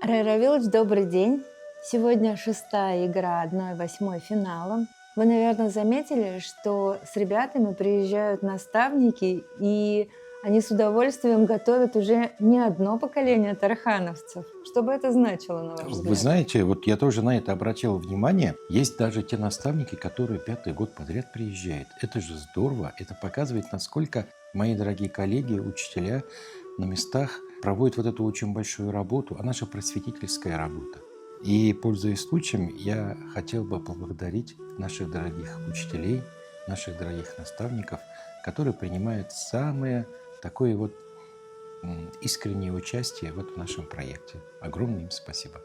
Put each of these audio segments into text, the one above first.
Райравилович, добрый день. Сегодня 6-я игра 1/8 финала. Вы, наверное, заметили, что с ребятами приезжают наставники, и они с удовольствием готовят уже не одно поколение тархановцев. Что бы это значило, на ваш взгляд? Вы знаете, вот я тоже на это обратил внимание. Есть даже те наставники, которые 5-й год подряд приезжают. Это же здорово. Это показывает, насколько мои дорогие коллеги, учителя на местах проводят вот эту очень большую работу. Она же просветительская работа. И, пользуясь случаем, я хотел бы поблагодарить наших дорогих учителей, наших дорогих наставников, которые принимают самое такое вот искреннее участие вот в нашем проекте. Огромное им спасибо.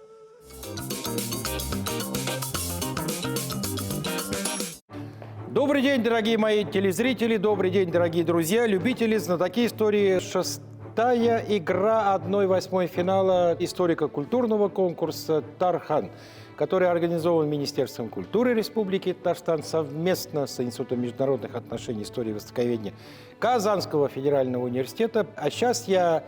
Добрый день, дорогие мои телезрители, добрый день, дорогие друзья, любители, знатоки истории. 6-я игра 1/8 финала историко-культурного конкурса «Тархан», который организован Министерством культуры Республики Татарстан совместно с Институтом международных отношений, истории и востоковедения Казанского федерального университета. А сейчас я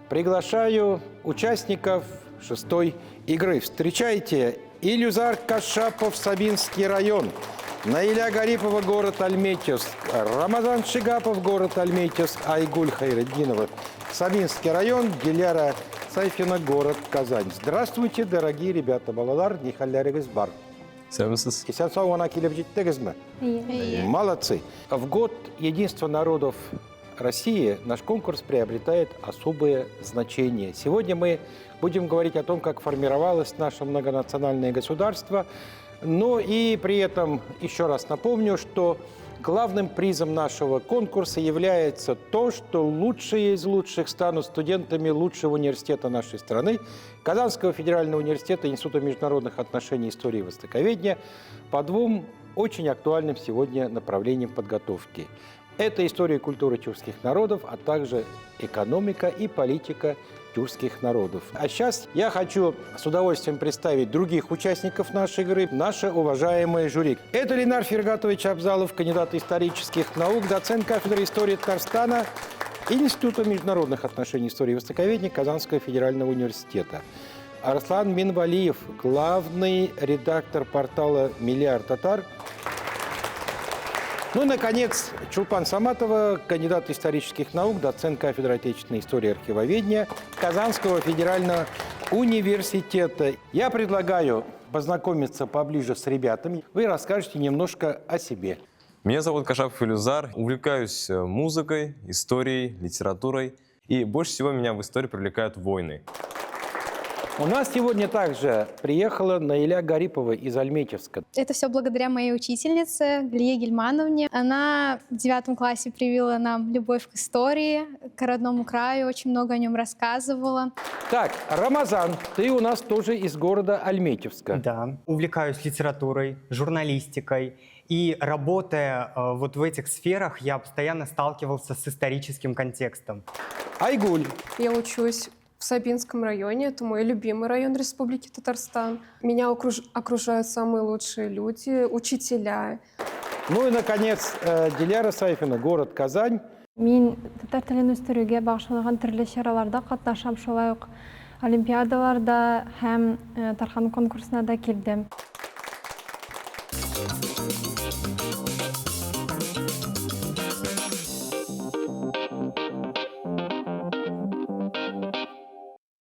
приглашаю участников 6-й игры. Встречайте, Илюзар Кашапов, Сабинский район, Наиля Гарипова, город Альметьевск, Рамазан Шигапов, город Альметьевск, Айгуль Хайреддинова, Сабинский район, Диляра Сайфина, город Казань. Здравствуйте, дорогие ребята. Балалар, нихалляригыз бар. Сәмсіз. Исән-сау килеп җиттегезме? Молодцы. В год единства народов России наш конкурс приобретает особое значение. Сегодня мы будем говорить о том, как формировалось наше многонациональное государство. Но и при этом еще раз напомню, что главным призом нашего конкурса является то, что лучшие из лучших станут студентами лучшего университета нашей страны, Казанского федерального университета, Института международных отношений, истории и востоковедения, по двум очень актуальным сегодня направлениям подготовки. Это история и культура тюркских народов, а также экономика и политика тюркских народов. А сейчас я хочу с удовольствием представить других участников нашей игры, наше уважаемое жюри. Это Ленар Фергатович Абзалов, кандидат исторических наук, доцент кафедры истории Татарстана Института международных отношений, истории и востоковедения Казанского федерального университета. Арслан Минвалиев, главный редактор портала «Миллиард Татар». Ну и, наконец, Чулпан Саматова, кандидат исторических наук, доцент кафедры отечественной истории и архивоведения Казанского федерального университета. Я предлагаю познакомиться поближе с ребятами. Вы расскажете немножко о себе. Меня зовут Кашапов Илюзар. Увлекаюсь музыкой, историей, литературой. И больше всего меня в истории привлекают войны. У нас сегодня также приехала Наиля Гарипова из Альметьевска. Это все благодаря моей учительнице Галие Гельмановне. Она в 9 классе привила нам любовь к истории, к родному краю, очень много о нем рассказывала. Так, Рамазан, ты у нас тоже из города Альметьевска. Да, увлекаюсь литературой, журналистикой. И работая вот в этих сферах, я постоянно сталкивался с историческим контекстом. Айгуль. Я учусь в Сабинском районе. Это мой любимый район Республики Татарстан. Меня окружают самые лучшие люди, учителя. Ну и, наконец, Диляра Сайфина, город Казань. Мен татар телен үстерүгә багышланган төрле чараларда катнашам, шулай ук олимпиадаларда һәм Тархан конкурсына да килдем.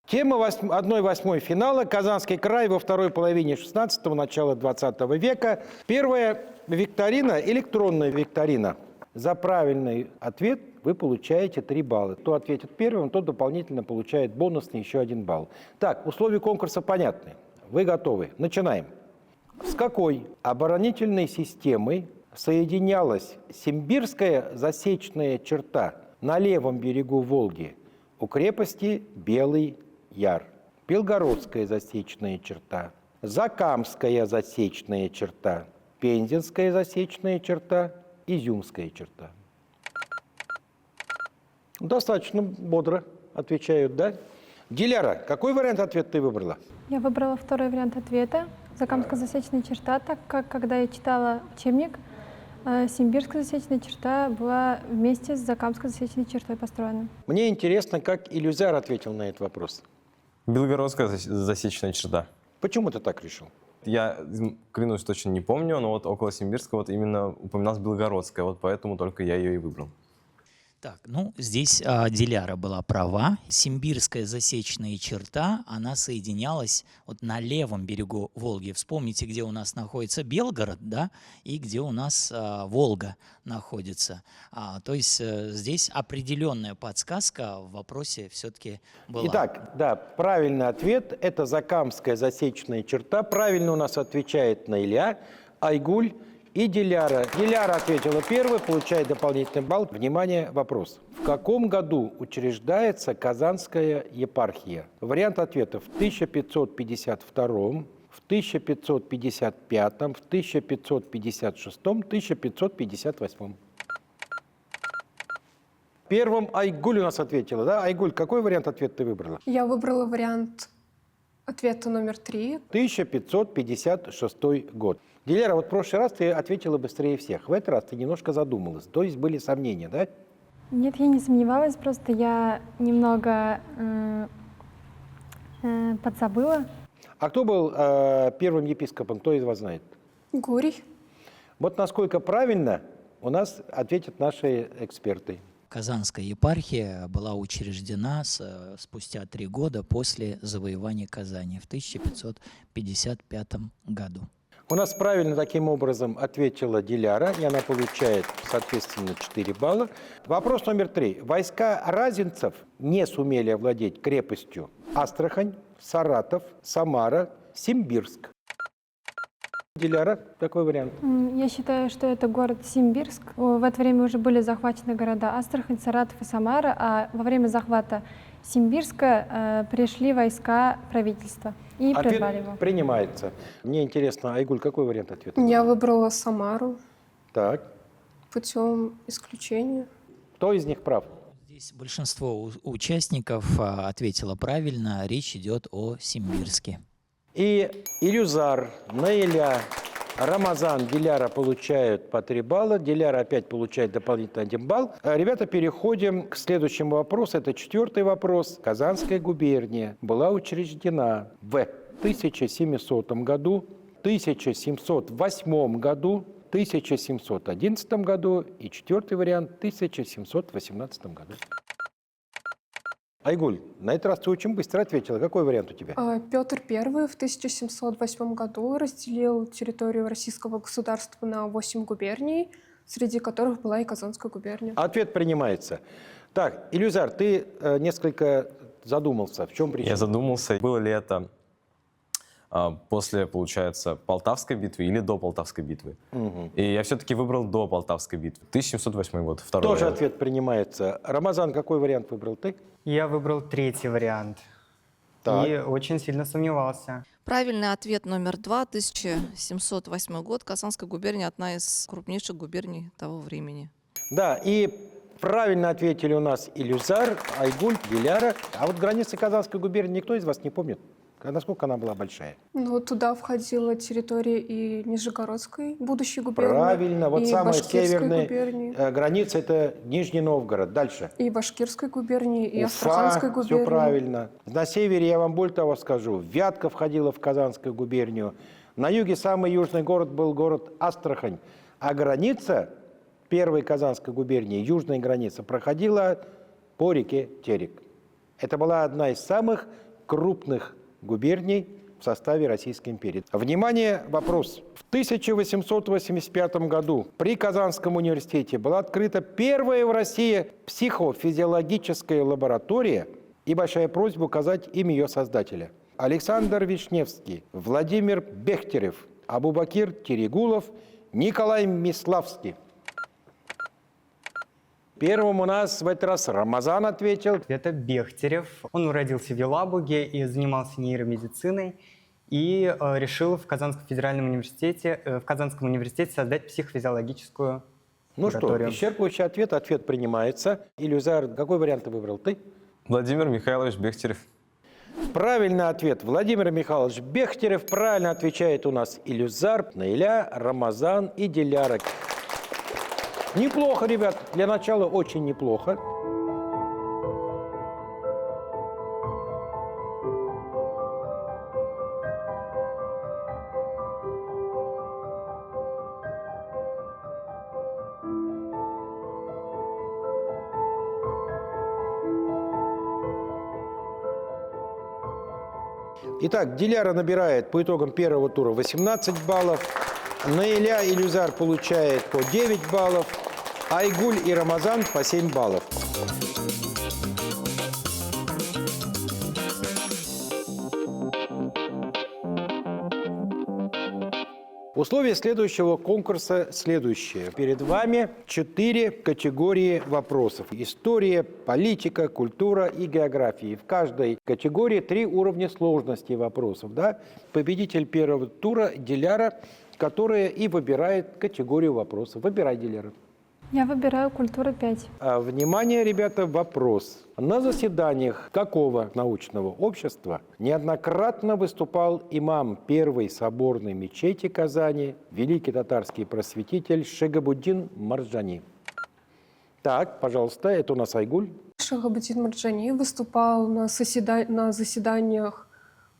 Тема 1/8 финала. Казанский край во второй половине 16-го, начала 20 века. Первая викторина, электронная викторина. За правильный ответ вы получаете 3 балла. Кто ответит первым, тот дополнительно получает бонусный еще 1 балл. Так, условия конкурса понятны. Вы готовы? Начинаем. С какой оборонительной системой соединялась Симбирская засечная черта на левом берегу Волги у крепости Белый Яр? Белгородская засечная черта, Закамская засечная черта, Пензенская засечная черта, Изюмская черта. Достаточно бодро отвечают, да? Диляра, какой вариант ответа ты выбрала? Я выбрала второй вариант ответа. Закамско-засечная черта, так как когда я читала учебник, Симбирская засечная черта была вместе с Закамско-засечной чертой построена. Мне интересно, как Илюзар ответил на этот вопрос. Белгородская засечная черта. Почему ты так решил? Я, клянусь, точно не помню, но вот около Симбирска вот именно упоминалась Белгородская, вот поэтому только я ее и выбрал. Так, ну, здесь Диляра была права. Симбирская засечная черта, она соединялась вот на левом берегу Волги. Вспомните, где у нас находится Белгород, да, и где у нас Волга находится. То есть здесь определенная подсказка в вопросе все-таки была. Итак, да, правильный ответ – это Закамская засечная черта. Правильно у нас отвечает Наиля, Айгуль и Диляра. Диляра ответила первой, получает дополнительный балл. Внимание, вопрос. В каком году учреждается Казанская епархия? Вариант ответов: в 1552, в 1555, в 1556, 1558. Первым Айгуль у нас ответила, да? Айгуль, какой вариант ответа ты выбрала? Я выбрала вариант ответа номер 3. 1556 год. Диляра, вот в прошлый раз ты ответила быстрее всех. В этот раз ты немножко задумалась. То есть были сомнения, да? Нет, я не сомневалась, просто я немного подзабыла. А кто был первым епископом? Кто из вас знает? Гурий. Вот насколько правильно у нас ответят наши эксперты. Казанская епархия была учреждена спустя 3 года после завоевания Казани в 1555 году. У нас правильно таким образом ответила Диляра, и она получает, соответственно, 4 балла. Вопрос номер 3. Войска разинцев не сумели овладеть крепостью Астрахань, Саратов, Самара, Симбирск. Диляра, какой вариант? Я считаю, что это город Симбирск. В это время уже были захвачены города Астрахань, Саратов и Самара, а во время захвата Симбирска пришли войска правительства и прервали его. Ответ принимается. Мне интересно, Айгуль, какой вариант ответа? Я выбрала Самару Так. путем исключения. Кто из них прав? Здесь большинство участников ответило правильно. Речь идет о Симбирске. И Илюзар, Наиля, Рамазан, Диляра получают по 3 балла. Диляра опять получает дополнительный 1 балл. Ребята, переходим к следующему вопросу. Это 4-й вопрос. Казанская губерния была учреждена в 1700 году, 1708 году, 1711 году и 4-й вариант – 1718 году. Айгуль, на этот раз ты очень быстро ответила. Какой вариант у тебя? Петр I в 1708 году разделил территорию российского государства на 8 губерний, среди которых была и Казанская губерния. Ответ принимается. Так, Илюзар, ты несколько задумался. В чем причина? Я задумался, было ли это после, получается, Полтавской битвы или до Полтавской битвы. Угу. И я все-таки выбрал до Полтавской битвы. 1708 год, второй Тоже вариант. ответ принимается. Рамазан, какой вариант выбрал ты? Я выбрал 3-й вариант. Так. И очень сильно сомневался. Правильный ответ номер 2, 1708 год. Казанская губерния – одна из крупнейших губерний того времени. Да, и правильно ответили у нас Илюзар, Айгуль, Диляра. А вот границы Казанской губернии никто из вас не помнит? Насколько она была большая? Ну, туда входила территория и Нижегородской будущей губернии. Правильно, вот и самая Башкирской северная губернии, граница – это Нижний Новгород. Дальше. и Башкирской губернии, и Уфа, Астраханской губернии. все правильно. На севере, я вам более того скажу, Вятка входила в Казанскую губернию. На юге самый южный город был город Астрахань. А граница первой Казанской губернии, южная граница, проходила по реке Терек. Это была одна из самых крупных губерний в составе Российской империи. Внимание, вопрос. В 1885 году при Казанском университете была открыта первая в России психофизиологическая лаборатория, и большая просьба указать имя ее создателя. Александр Вишневский, Владимир Бехтерев, Абубакир Терегулов, Николай Миславский. Первым у нас в этот раз Рамазан ответил. Это Бехтерев. Он родился в Елабуге и занимался нейромедициной. И решил в Казанском федеральном университете, создать психофизиологическую лабораторию. Что, исчерпывающий ответ. Ответ принимается. Илюзар, какой вариант ты выбрал? Ты? Владимир Михайлович Бехтерев. Правильный ответ Владимир Михайлович Бехтерев. Правильно отвечает у нас Илюзар, Наиля, Рамазан и Диляра. Неплохо, ребят. Для начала очень неплохо. Итак, Диляра набирает по итогам первого тура 18 баллов, Наиля и Илюзар получает по 9 баллов, Айгуль и Рамазан по 7 баллов. Условия следующего конкурса следующие. Перед вами 4 категории вопросов. История, политика, культура и география. В каждой категории 3 уровня сложности вопросов. Да? Победитель первого тура Диляра, которая и выбирает категорию вопросов. Выбирай, Диляра. Я выбираю культура 5. Внимание, ребята, вопрос. На заседаниях какого научного общества неоднократно выступал имам Первой соборной мечети Казани, великий татарский просветитель Шигабуддин Марджани? Так, пожалуйста, это у нас Айгуль. Шигабуддин Марджани выступал на заседаниях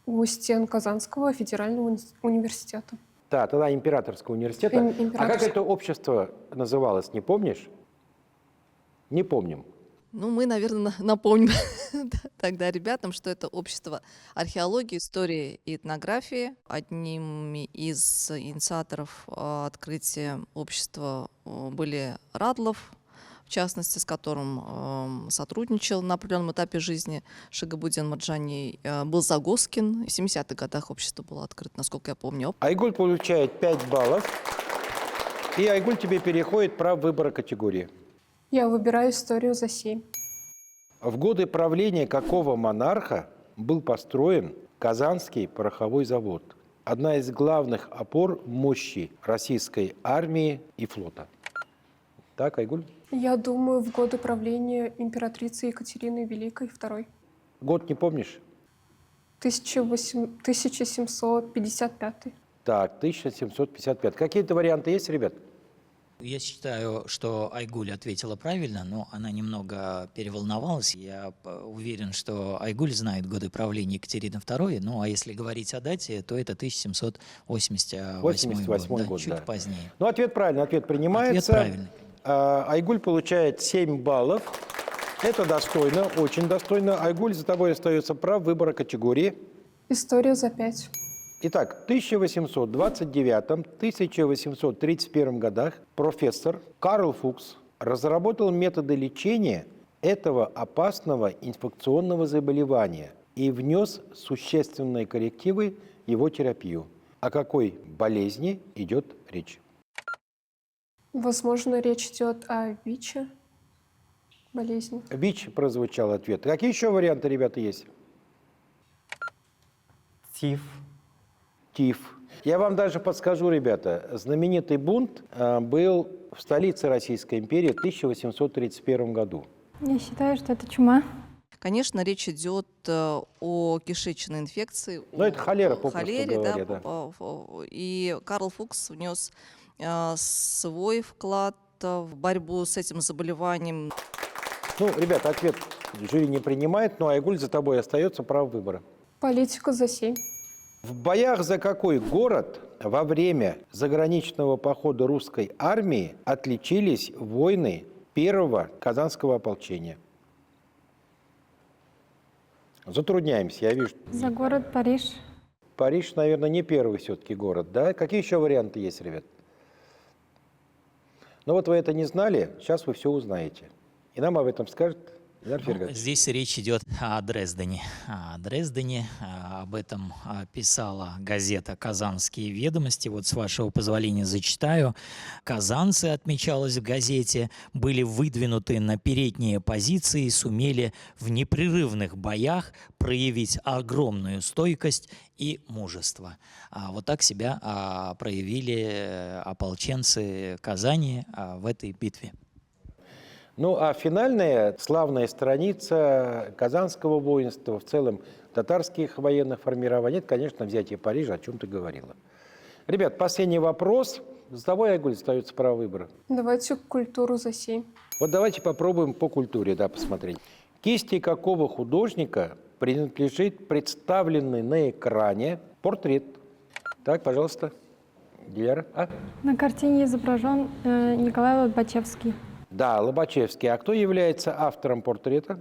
у стен Казанского федерального университета. Да, тогда Императорского университета. А как это общество называлось, не помнишь? Не помним. Ну, мы, наверное, напомним тогда ребятам, что это общество археологии, истории и этнографии. Одним из инициаторов открытия общества были Радлов, в частности, с которым сотрудничал на определенном этапе жизни Шигабуддин Марджани. Был Загоскин. В 70-х годах общество было открыто, насколько я помню. Айгуль получает 5 баллов. И, Айгуль, тебе переходит право выбора категории. Я выбираю историю за 7. В годы правления какого монарха был построен Казанский пороховой завод? Одна из главных опор мощи российской армии и флота. Так, Айгуль? Я думаю, в годы правления императрицы Екатерины Великой II. Год не помнишь? 1755. Так, 1755. Какие-то варианты есть, ребят? Я считаю, что Айгуль ответила правильно, но она немного переволновалась. Я уверен, что Айгуль знает годы правления Екатерины II. Ну, а если говорить о дате, то это 1788 год, чуть позднее. Ну, ответ правильный, ответ принимается. Ответ правильный. Айгуль получает 7 баллов. Это достойно, очень достойно. Айгуль, за тобой остается право выбора категории. История за 5. Итак, в 1829-1831 годах профессор Карл Фукс разработал методы лечения этого опасного инфекционного заболевания и внес существенные коррективы в его терапию. О какой болезни идет речь? Возможно, речь идет о ВИЧе, болезни. ВИЧ прозвучал ответ. Какие еще варианты, ребята, есть? ТИФ. ТИФ. Я вам даже подскажу, ребята, знаменитый бунт был в столице Российской империи в 1831 году. Я считаю, что это чума. Конечно, речь идет о кишечной инфекции. Ну, это холера, попросту холере, говоря, да. И Карл Фукс внес свой вклад в борьбу с этим заболеванием. Ну, ребята, ответ жюри не принимает, но Айгуль, за тобой остается право выбора. Политика за 7. В боях за какой город во время заграничного похода русской армии отличились воины первого Казанского ополчения? Затрудняемся, я вижу. За город Париж. Париж, наверное, не первый все-таки город, да? Какие еще варианты есть, ребят? Ну вот вы это не знали, сейчас вы все узнаете. И нам об этом скажет Ильдар Фергач. Здесь речь идет о Дрездене. Об этом писала газета «Казанские ведомости». Вот, с вашего позволения, зачитаю. Казанцы, отмечалось в газете, были выдвинуты на передние позиции и сумели в непрерывных боях проявить огромную стойкость и мужество. Вот так себя проявили ополченцы Казани в этой битве. Ну, а финальная славная страница казанского воинства, в целом татарских военных формирований. Это, конечно, взятие Парижа, о чем ты говорила. Ребят, последний вопрос. За тобой, Айгуль, остается право выбора. Давайте культуру за 7. Вот давайте попробуем по культуре, да, посмотреть. Кисти какого художника принадлежит представленный на экране портрет? Так, пожалуйста, Диляра. На картине изображен Николай Лобачевский. Да, Лобачевский. А кто является автором портрета?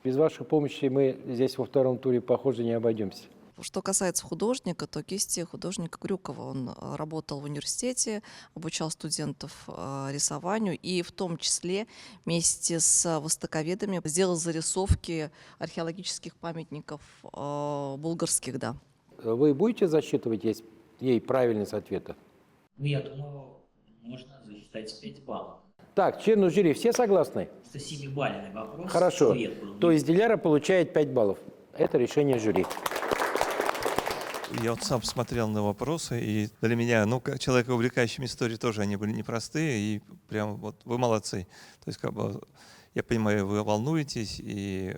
Без вашей помощи мы здесь во втором туре, похоже, не обойдемся. Что касается художника, то кисти художника Крюкова. Он работал в университете, обучал студентов рисованию и в том числе вместе с востоковедами сделал зарисовки археологических памятников булгарских, да. Вы будете засчитывать ей правильность ответа? Ну, я думаю, можно засчитать 5 баллов. Так, члены жюри, все согласны? Это 7-бальный вопрос. Хорошо. Ответ был. То есть Диляра получает 5 баллов. Это решение жюри. Я вот сам смотрел на вопросы, и для меня, ну, как человека, увлекающим историей, тоже они были непростые, и прям вот вы молодцы. То есть, как бы, я понимаю, вы волнуетесь, и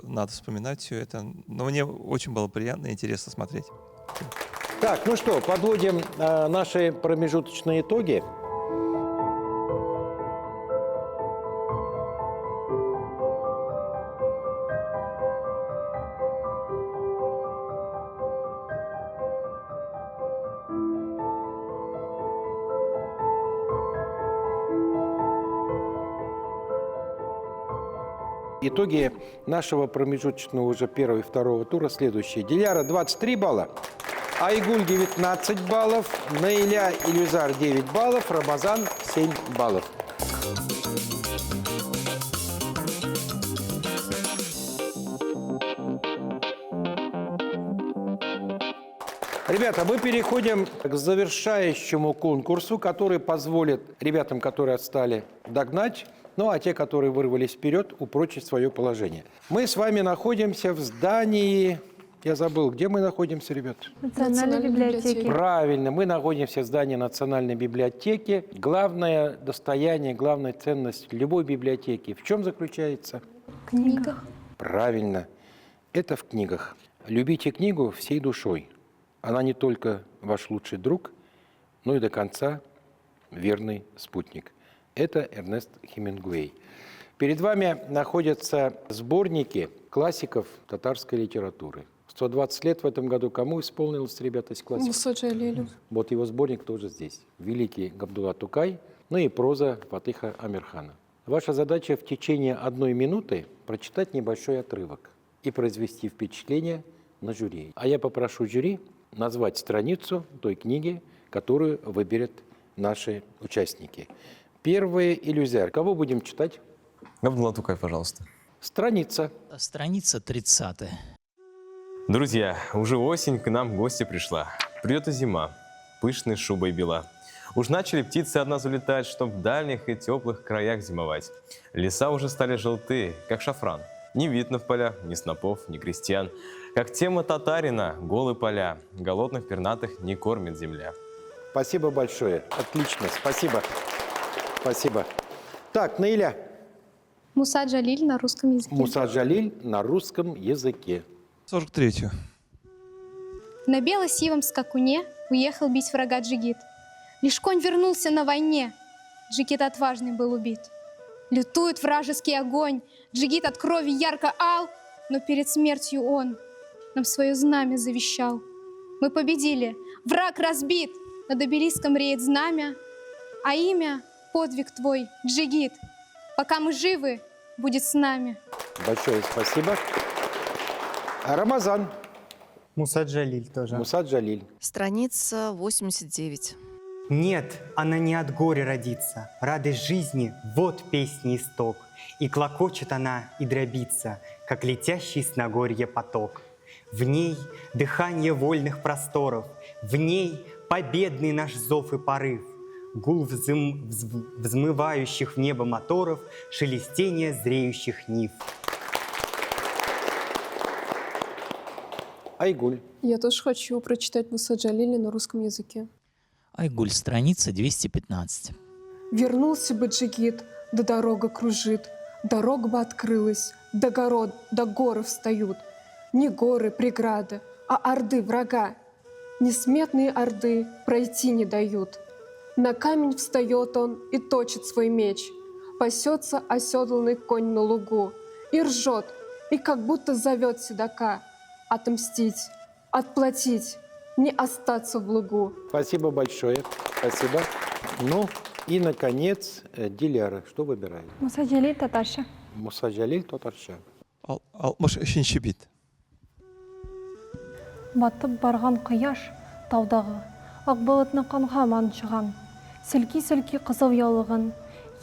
надо вспоминать все это. Но мне очень было приятно и интересно смотреть. Так, ну что, подводим наши промежуточные итоги. Итоги нашего промежуточного уже первого и второго тура следующие. Диляра 23 балла, Айгуль 19 баллов, Наиля Илюзар 9 баллов, Рамазан 7 баллов. Ребята, мы переходим к завершающему конкурсу, который позволит ребятам, которые отстали, догнать, ну а те, которые вырвались вперед, упрочить свое положение. Мы с вами находимся в здании... Я забыл, где мы находимся, ребят? Национальной библиотеки. Правильно, мы находимся в здании Национальной библиотеки. Главное достояние, главная ценность любой библиотеки в чем заключается? В книгах. Правильно, это в книгах. Любите книгу всей душой. Она не только ваш лучший друг, но и до конца верный спутник. Это Эрнест Хемингуэй. Перед вами находятся сборники классиков татарской литературы. 120 лет в этом году кому исполнилось, ребята, из классиков? Муса Джалилю. Вот его сборник тоже здесь. Великий Габдулла Тукай, ну и проза Фатыха Амирхана. Ваша задача в течение 1 минуты прочитать небольшой отрывок и произвести впечатление на жюри. А я попрошу жюри назвать страницу той книги, которую выберут наши участники. Первый иллюзиар. Кого будем читать? Габдулла Тукай, пожалуйста. Страница. Страница 30. Друзья, уже осень, к нам в гости пришла. Придет и зима, пышной шубой бела. Уж начали птицы от нас улетать, чтоб в дальних и теплых краях зимовать. Леса уже стали желтые, как шафран. Не видно в полях ни снопов, ни крестьян. Как тема татарина, голые поля, голодных пернатых не кормит земля. Спасибо большое. Отлично, спасибо. Спасибо. Так, Наиля. Муса Джалиль на русском языке. Муса Джалиль на русском языке. 43-ю. На бело-сивом скакуне уехал бить врага Джигит. Лишь конь вернулся на войне. Джигит отважный был убит. Лютует вражеский огонь. Джигит от крови ярко ал, но перед смертью он нам свое знамя завещал. Мы победили, враг разбит, над обелиском реет знамя, а имя — подвиг твой, Джигит. Пока мы живы, будет с нами. Большое спасибо. А Рамазан. Муса Джалиль тоже. Муса Джалиль. Страница 89. Нет, она не от горя родится. Радость жизни — вот песни исток. И клокочет она, и дробится, как летящий с Нагорья поток. В ней дыхание вольных просторов, в ней победный наш зов и порыв. Гул взмывающих в небо моторов, шелестение зреющих нив. Айгуль. Я тоже хочу прочитать Муса Джалиля на русском языке. Айгуль, страница 215. Вернулся бы Джигит, да дорога кружит. Дорога бы открылась, до горы встают. Не горы преграды, а орды врага. Несметные орды пройти не дают. На камень встает он и точит свой меч. Пасется оседланный конь на лугу. И ржет, и как будто зовет седока. Отомстить, отплатить, не остаться в лугу. Спасибо большое. Спасибо. Ну и, наконец, Диляра. Что выбирает? Муса Джалиль, татарша. Муса Джалиль, татарша. Алмаш үшінші бит. Батып барған қияш таудағы, ақ болытны қанға маншыған. Сілки-сілки қызыл яулығын,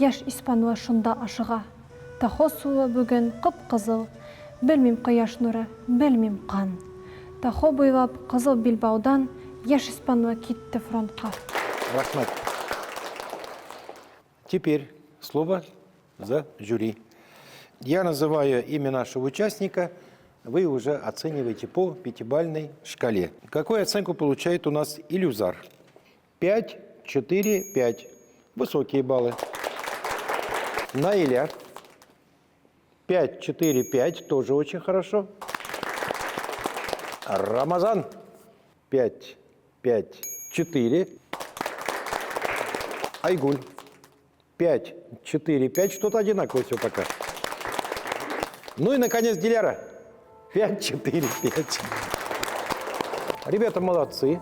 яш испануа шында ашыға. Тахо суы бүгін қып-қызыл, білмем қияш нұры, білмем қан. Тахо бойлап қызыл Билбаудан, яш испануа кетті фронтқа. Рахмат. Теперь слово за жюри. Я называю имя нашего участника, вы уже оцениваете по пятибалльной шкале. Какую оценку получает у нас Илюзар? 5, 4, 5. Высокие баллы. Наиля. 5, 4, 5. Тоже очень хорошо. Рамазан. 5, 5, 4. Айгуль. 5, 4, 5. Что-то одинаковое все пока. Ну и, наконец, Диляра. 5, 4, 5. Ребята молодцы.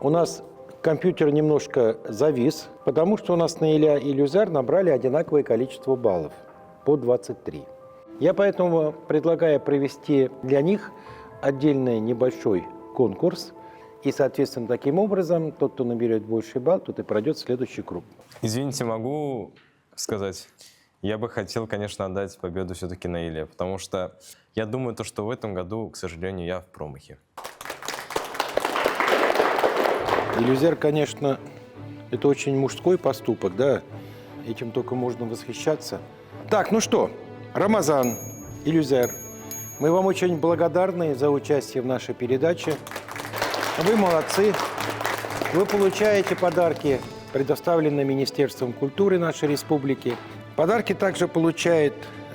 У нас компьютер немножко завис, потому что у нас Наиля и Илюзар набрали одинаковое количество баллов, по 23. Я поэтому предлагаю провести для них отдельный небольшой конкурс, и, соответственно, таким образом, тот, кто наберет больший балл, тот и пройдет в следующий круг. Извините, могу сказать, я бы хотел, конечно, отдать победу все-таки Наиле, потому что я думаю, что в этом году, к сожалению, я в промахе. Илюзар, конечно, это очень мужской поступок, да? Этим только можно восхищаться. Так, ну что, Рамазан, Илюзар, мы вам очень благодарны за участие в нашей передаче. Вы молодцы. Вы получаете подарки, предоставленные Министерством культуры нашей республики. Подарки также получает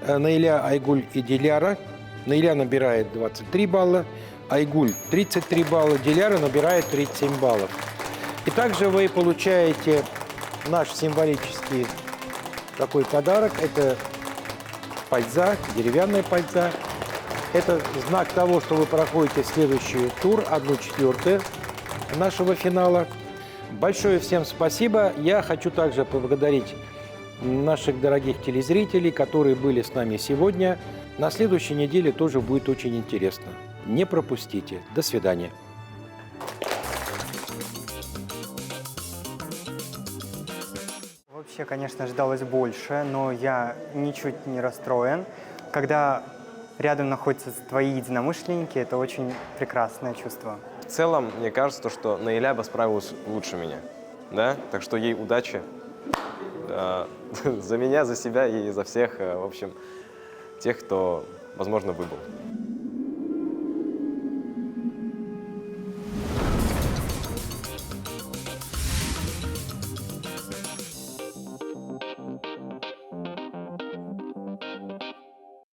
Наиля, Айгуль и Диляра. Наиля набирает 23 балла, Айгуль 33 балла, Диляра набирает 37 баллов. И также вы получаете наш символический такой подарок. Это пальза, деревянная пальза. Это знак того, что вы проходите следующий тур, 1/4 нашего финала. Большое всем спасибо. Я хочу также поблагодарить наших дорогих телезрителей, которые были с нами сегодня. На следующей неделе тоже будет очень интересно. Не пропустите. До свидания. Вообще, конечно, ждалось больше, но я ничуть не расстроен. Когда рядом находятся твои единомышленники, это очень прекрасное чувство. В целом, мне кажется, что Наиля бы справилась лучше меня. Да? Так что ей удачи. За меня, за себя и за всех, в общем, тех, кто, возможно, выбыл.